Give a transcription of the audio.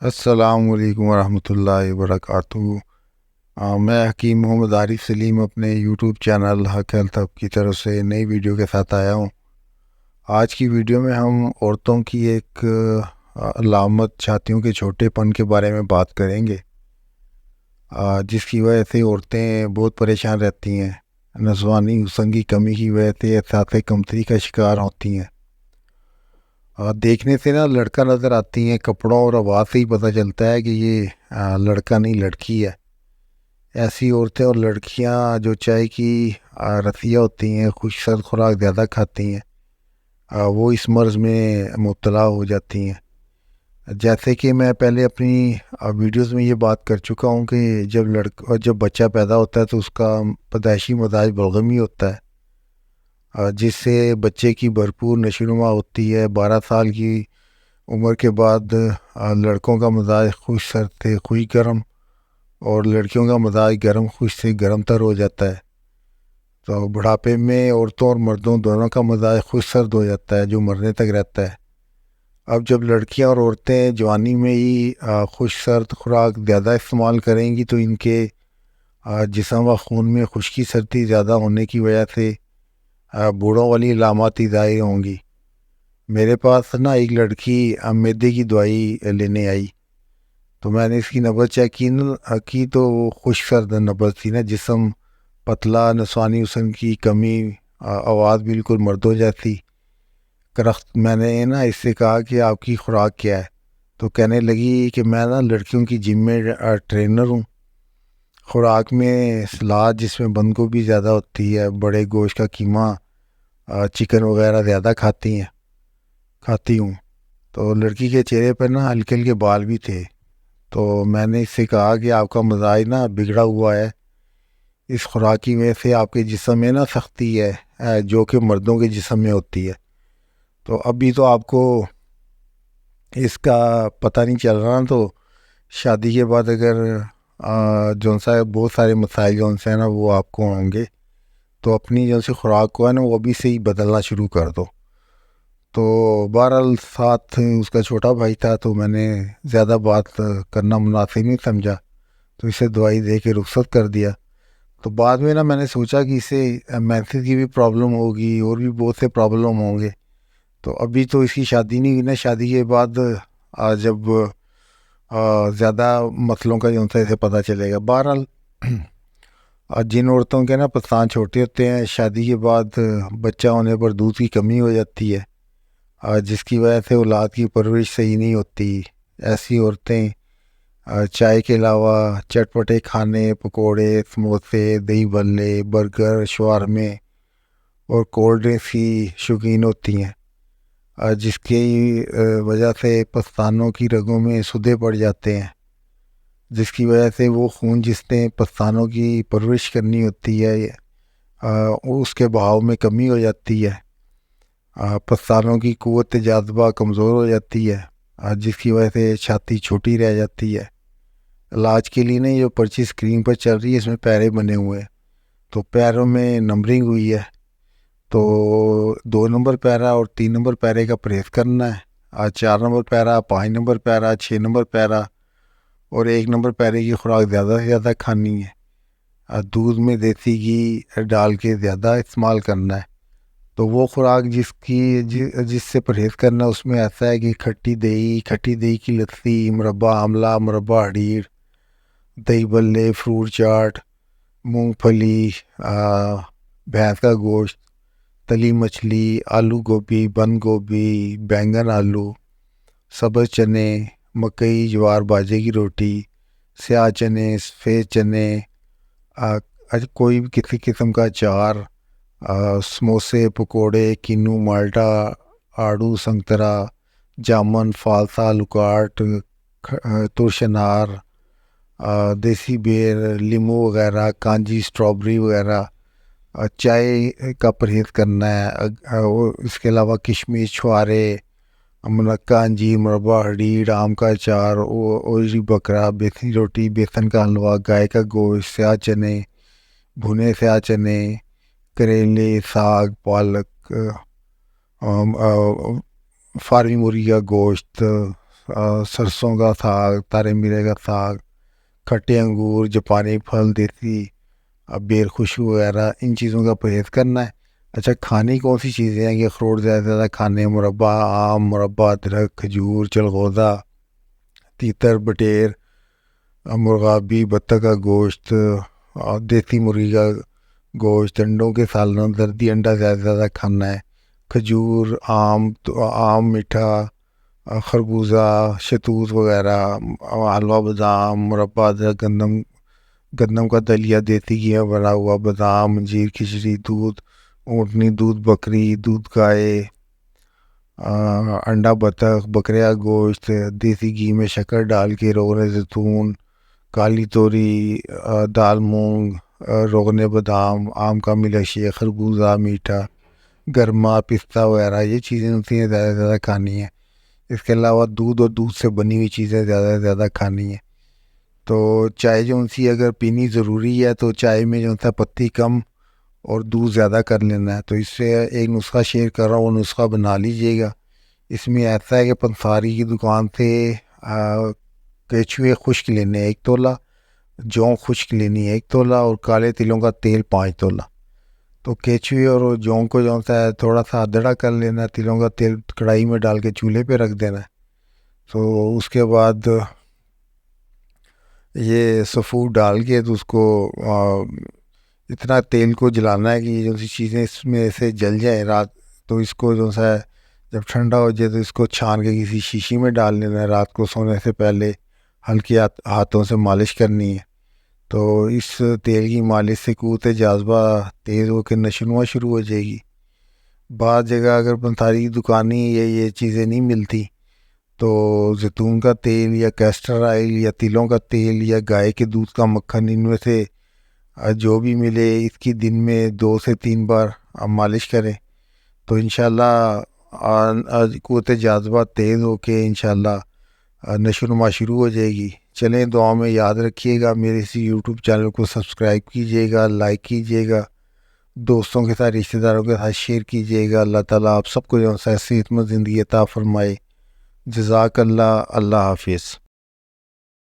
السلام علیکم ورحمۃ اللہ وبرکاتہ۔ میں حکیم محمد عارف سلیم اپنے یوٹیوب چینل حق ہیلتھ ہب کی طرف سے نئی ویڈیو کے ساتھ آیا ہوں۔ آج کی ویڈیو میں ہم عورتوں کی ایک علامت چھاتیوں کے چھوٹے پن کے بارے میں بات کریں گے، جس کی وجہ سے عورتیں بہت پریشان رہتی ہیں۔ نسوانی حسن کی کمی کی وجہ سے احساس کمتری کا شکار ہوتی ہیں۔ دیکھنے سے لڑکا نظر آتی ہیں، کپڑوں اور آواز سے ہی پتہ چلتا ہے کہ یہ لڑکا نہیں لڑکی ہے۔ ایسی عورتیں اور لڑکیاں جو چائے کی رسیہ ہوتی ہیں، خوش خوراک زیادہ کھاتی ہیں، وہ اس مرض میں مبتلا ہو جاتی ہیں۔ جیسے کہ میں پہلے اپنی ویڈیوز میں یہ بات کر چکا ہوں کہ جب بچہ پیدا ہوتا ہے تو اس کا پیدائشی مزاج بلغمی ہوتا ہے، جس سے بچے کی بھرپور نشو و نما ہوتی ہے۔ 12 سال کی عمر کے بعد لڑکوں کا مزاج خوش سرد سے خوش گرم اور لڑکیوں کا مزاج گرم خوش سے گرم تر ہو جاتا ہے۔ تو بڑھاپے میں عورتوں اور مردوں دونوں کا مزاج خوش سرد ہو جاتا ہے، جو مرنے تک رہتا ہے۔ اب جب لڑکیاں اور عورتیں جوانی میں ہی خوش سرد خوراک زیادہ استعمال کریں گی تو ان کے جسم و خون میں خشکی سردی زیادہ ہونے کی وجہ سے بوڑھوں والی علامات ہی ظاہر ہوں گی۔ میرے پاس ایک لڑکی معدے کی دوائی لینے آئی، تو میں نے اس کی نبض چیک کی تو وہ خشک سرد نبض تھی جسم پتلا، نسوانی حسن کی کمی، آواز بالکل مردوں جیسی۔ میں نے اس سے کہا کہ آپ کی خوراک کیا ہے؟ تو کہنے لگی کہ میں لڑکیوں کی جم میں ٹرینر ہوں۔ خوراک میں سلاد جس میں بند گوبھی زیادہ ہوتی ہے، بڑے گوشت کا قیمہ، چکن وغیرہ زیادہ کھاتی ہوں۔ تو لڑکی کے چہرے پر ہلکے ہلکے بال بھی تھے۔ تو میں نے اس سے کہا کہ آپ کا مزاج بگڑا ہوا ہے، اس خوراک کی وجہ سے آپ کے جسم میں سختی ہے جو کہ مردوں کے جسم میں ہوتی ہے۔ تو ابھی تو آپ کو اس کا پتہ نہیں چل رہا، تو شادی کے بعد اگر بہت سارے مسائل وہ آپ کو ہوں گے، تو اپنی خوراک کو وہ ابھی سے ہی بدلنا شروع کر دو۔ تو بہرحال ساتھ اس کا چھوٹا بھائی تھا، تو میں نے زیادہ بات کرنا مناسب نہیں سمجھا، تو اسے دوائی دے کے رخصت کر دیا۔ تو بعد میں میں نے سوچا کہ اسے مینسز کی بھی پرابلم ہوگی اور بھی بہت سے پرابلم ہوں گے۔ تو ابھی تو اس کی شادی نہیں ہوئی شادی کے بعد جب زیادہ مسئلوں کا اسے پتہ چلے گا۔ بہرحال جن عورتوں کے پستان چھوٹے ہوتے ہیں، شادی کے بعد بچہ ہونے پر دودھ کی کمی ہو جاتی ہے، جس کی وجہ سے اولاد کی پرورش صحیح نہیں ہوتی۔ ایسی عورتیں چائے کے علاوہ چٹپٹے کھانے، پکوڑے، سموسے، دہی بھلے، برگر، شورمے اور کولڈ ڈرنکس کی شوقین ہوتی ہیں، جس کی وجہ سے پستانوں کی رگوں میں سودے پڑ جاتے ہیں، جس کی وجہ سے وہ خون جس نے پستانوں کی پرورش کرنی ہوتی ہے اس کے بہاؤ میں کمی ہو جاتی ہے۔ پستانوں کی قوت جاذبہ کمزور ہو جاتی ہے، جس کی وجہ سے چھاتی چھوٹی رہ جاتی ہے۔ علاج کے لیے جو پرچی اسکرین پر چل رہی ہے، اس میں پیرے بنے ہوئے ہیں، تو پیروں میں نمبرنگ ہوئی ہے، تو 2 نمبر پیرا اور 3 نمبر پیرے کا پریس کرنا ہے، 4 نمبر پیرا، 5 نمبر پیرا، 6 نمبر پیرا اور 1 نمبر پیرے کی خوراک زیادہ سے زیادہ کھانی ہے۔ دودھ میں دیسی گھی ڈال کے زیادہ استعمال کرنا ہے۔ تو وہ خوراک جس سے پرہیز کرنا، اس میں ایسا ہے کہ کھٹی دہی کی لسی، مربع آملہ، مربع ہڑیر، دہی بھلے، فروٹ چاٹ، مونگ پھلی، بھینس کا گوشت، تلی مچھلی، آلو گوبھی، بند گوبھی، بینگن آلو، سبز چنے، مکئی جوار باجرے کی روٹی، سیاہ چنے، سفید چنے، کوئی بھی کسی قسم کا اچار، سموسے، پکوڑے، کینو، مالٹا، آڑو، سنگترا، جامن، فالسا، لکاٹ، ترش انار، دیسی بیر، لیمو وغیرہ، کانجی، اسٹرابری وغیرہ۔ چائے کا پرہیز کرنا ہے۔ اس کے علاوہ کشمش، چھوارے، منقع، انجیر، مربع ہڑیر، آم کا اچار، اوجری بکرا، بیسن روٹی، بیسن کا حلوہ، گائے کا گوشت، سیاہ چنے، بھنے سیاہ چنے، کریلے، ساگ، پالک، فارمی مرغی کا گوشت، سرسوں کا ساگ، تارے میرے کا ساگ، کھٹے انگور، جاپانی پھل، دیسی بیر خوشبو وغیرہ، ان چیزوں کا پرہیز کرنا ہے۔ اچھا، کھانے کون سی چیزیں ہیں کہ اخروٹ زیادہ سے زیادہ کھانے ہیں؟ مربا آم، مربا ادرک، کھجور، چلغوزہ، تیتر، بٹیر، مرغابی، بطخ کا گوشت، دیسی مرغی کا گوشت، انڈوں کے سالن، زردی انڈا زیادہ سے زیادہ کھانا ہے۔ کھجور، آم، تو آم میٹھا، خربوزہ، شتوت وغیرہ، حلوہ بادام، مربا ادرک، گندم کا دلیا، دیسی گھی میں بنا ہوا، بادام، انجیر، کھچڑی، دودھ اونٹنی، دودھ بکری، دودھ گائے، انڈا بطخ، بکرے کا گوشت، دیسی گھی میں شکر ڈال کے، روغن زیتون، کالی توری، دال مونگ، روغن بادام، آم کا ملا شیک، خربوزہ میٹھا، گرما، پستہ وغیرہ، یہ چیزیں ہوتی ہیں زیادہ سے زیادہ کھانی ہیں۔ اس کے علاوہ دودھ اور دودھ سے بنی ہوئی چیزیں زیادہ سے زیادہ کھانی ہیں۔ تو چائے جو سی اگر پینی ضروری ہے تو چائے میں جو ہے پتی کم اور دودھ زیادہ کر لینا ہے۔ تو اس سے ایک نسخہ شیئر کر رہا ہوں، وہ نسخہ بنا لیجئے گا۔ اس میں ایسا ہے کہ پنساری کی دکان سے کیچوے خشک لینے 1 تولہ، جون خشک لینی 1 تولہ، اور کالے تلوں کا تیل 5 تولہ۔ تو کیچوے اور جون کو جو ہے تھوڑا سا ادڑا کر لینا، تلوں کا تیل کڑھائی میں ڈال کے چولہے پہ رکھ دینا ہے۔ تو اس کے بعد یہ سفور ڈال کے تو اس کو اتنا تیل کو جلانا ہے کہ یہ جو سی چیزیں اس میں سے جل جائیں رات، تو اس کو جو ہے جب ٹھنڈا ہو جائے تو اس کو چھان کے کسی شیشی میں ڈال لینا ہے۔ رات کو سونے سے پہلے ہلکی ہاتھوں سے مالش کرنی ہے۔ تو اس تیل کی مالش سے قوت جاذبہ تیز ہو کے نشو نما شروع ہو جائے گی۔ بعض جگہ اگر پنساری کی دکانیں یہ چیزیں نہیں ملتی تو زیتون کا تیل یا کیسٹر آئل یا تلوں کا تیل یا گائے کے دودھ کا مکھن، ان میں سے جو بھی ملے اس کی دن میں 2 سے 3 بار مالش کریں تو انشاءاللہ قوت جاذبہ تیز ہو کے انشاءاللہ نشو نما شروع ہو جائے گی۔ چلیں، دعا میں یاد رکھیے گا، میرے اسی یوٹیوب چینل کو سبسکرائب کیجیے گا، لائک کیجیے گا، دوستوں کے ساتھ، رشتہ داروں کے ساتھ شیئر کیجیے گا۔ اللہ تعالیٰ آپ سب کو جو ہے صحت مند زندگی عطا فرمائے۔ جزاک اللہ، اللہ حافظ۔